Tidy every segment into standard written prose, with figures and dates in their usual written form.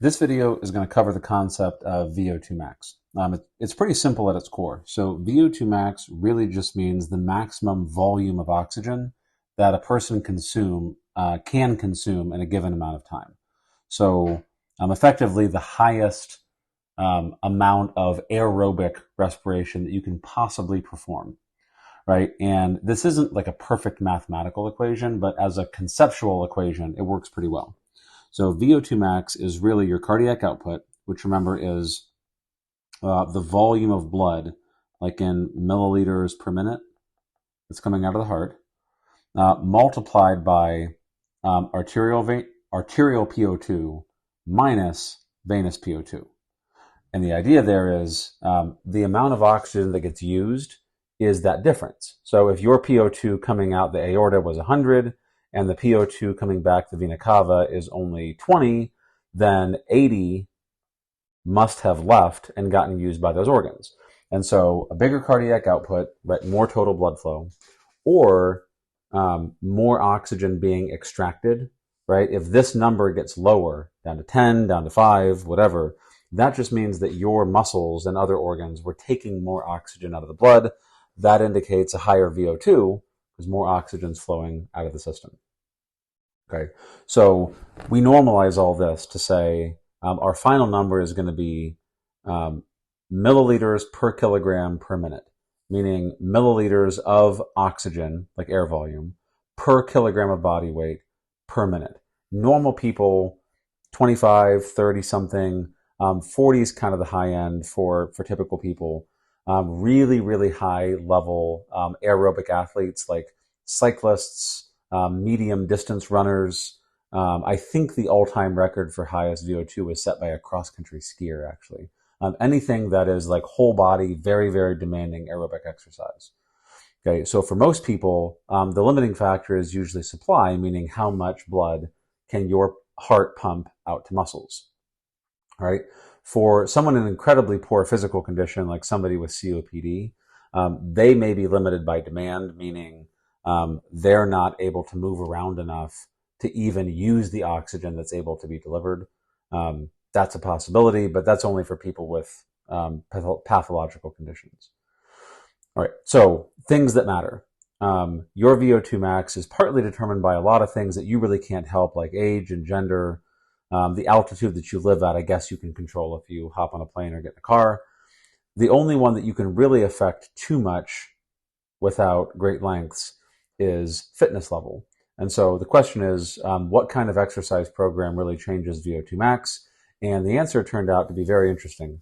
This video is going to cover the concept of VO2 max. It's pretty simple at its core. So VO2 max really just means the maximum volume of oxygen that a person can consume in a given amount of time. So effectively the highest amount of aerobic respiration that you can possibly perform, right? And this isn't like a perfect mathematical equation, but as a conceptual equation, it works pretty well. So VO2 max is really your cardiac output, which remember is the volume of blood, like in milliliters per minute, that's coming out of the heart, multiplied by arterial PO2 minus venous PO2. And the idea there is the amount of oxygen that gets used is that difference. So if your PO2 coming out the aorta was 100, and the PO2 coming back the vena cava is only 20, then 80 must have left and gotten used by those organs. And so a bigger cardiac output, right, more total blood flow, or more oxygen being extracted, right? If this number gets lower, down to 10, down to 5, whatever, that just means that your muscles and other organs were taking more oxygen out of the blood. That indicates a higher VO2, because more oxygen is flowing out of the system. Okay, so we normalize all this to say our final number is going to be milliliters per kilogram per minute, meaning milliliters of oxygen, like air volume, per kilogram of body weight per minute. Normal people, 25, 30 something, 40 is kind of the high end for typical people. Really, really high level aerobic athletes like cyclists, medium distance runners. I think the all-time record for highest VO2 was set by a cross-country skier, actually. Anything that is like whole body, very, very demanding aerobic exercise. Okay, so for most people, the limiting factor is usually supply, meaning how much blood can your heart pump out to muscles. All right. For someone in incredibly poor physical condition, like somebody with COPD, they may be limited by demand, meaning they're not able to move around enough to even use the oxygen that's able to be delivered. That's a possibility, but that's only for people with pathological conditions. All right, so things that matter. Your VO2 max is partly determined by a lot of things that you really can't help, like age and gender. The altitude that you live at, I guess you can control if you hop on a plane or get in a car. The only one that you can really affect too much without great lengths is fitness level. And so the question is, what kind of exercise program really changes VO2 max? And the answer turned out to be very interesting.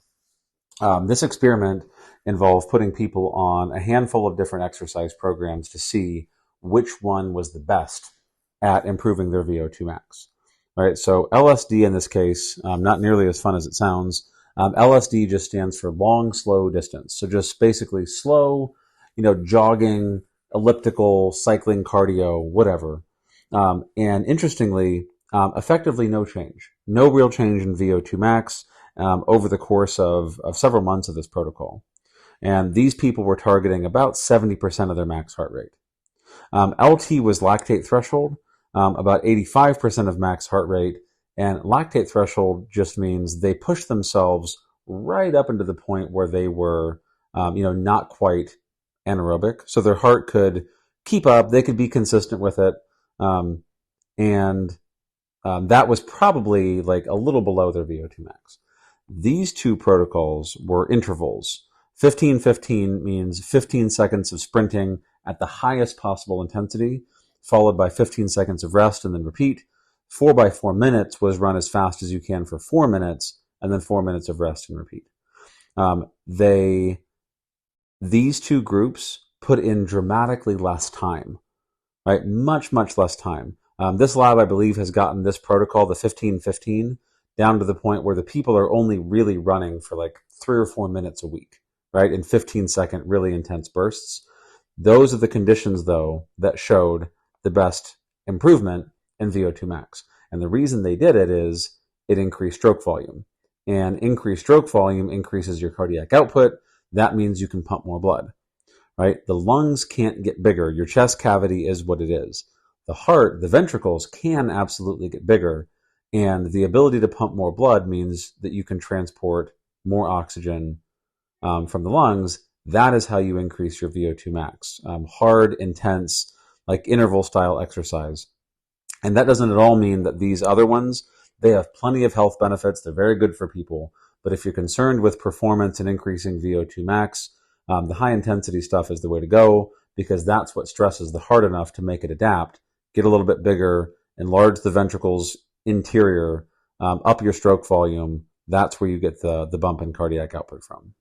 This experiment involved putting people on a handful of different exercise programs to see which one was the best at improving their VO2 max. All right, so LSD in this case, not nearly as fun as it sounds. LSD just stands for long, slow distance. So just basically slow, jogging, elliptical, cycling, cardio, whatever. And interestingly, effectively no change. No real change in VO2 max over the course of several months of this protocol. And these people were targeting about 70% of their max heart rate. LT was lactate threshold, about 85% of max heart rate. And lactate threshold just means they pushed themselves right up into the point where they were, not quite anaerobic. So their heart could keep up. They could be consistent with it. And that was probably like a little below their VO2 max. These two protocols were intervals. 15-15 means 15 seconds of sprinting at the highest possible intensity, followed by 15 seconds of rest and then repeat. 4x4 minutes was run as fast as you can for 4 minutes, and then 4 minutes of rest and repeat. These two groups put in dramatically less time, right? Much, much less time. This lab, I believe, has gotten this protocol, the 15-15, down to the point where the people are only really running for like 3 or 4 minutes a week, right? In 15-second, really intense bursts. Those are the conditions, though, that showed the best improvement in VO2 max. And the reason they did it is it increased stroke volume. And increased stroke volume increases your cardiac output. That means you can pump more blood, right? The lungs can't get bigger. Your chest cavity is what it is. The heart, the ventricles can absolutely get bigger. And the ability to pump more blood means that you can transport more oxygen from the lungs. That is how you increase your VO2 max. Hard, intense, like interval style exercise. And that doesn't at all mean that these other ones, they have plenty of health benefits. They're very good for people. But if you're concerned with performance and increasing VO2 max, the high intensity stuff is the way to go, because that's what stresses the heart enough to make it adapt, get a little bit bigger, enlarge the ventricles interior, up your stroke volume. That's where you get the bump in cardiac output from.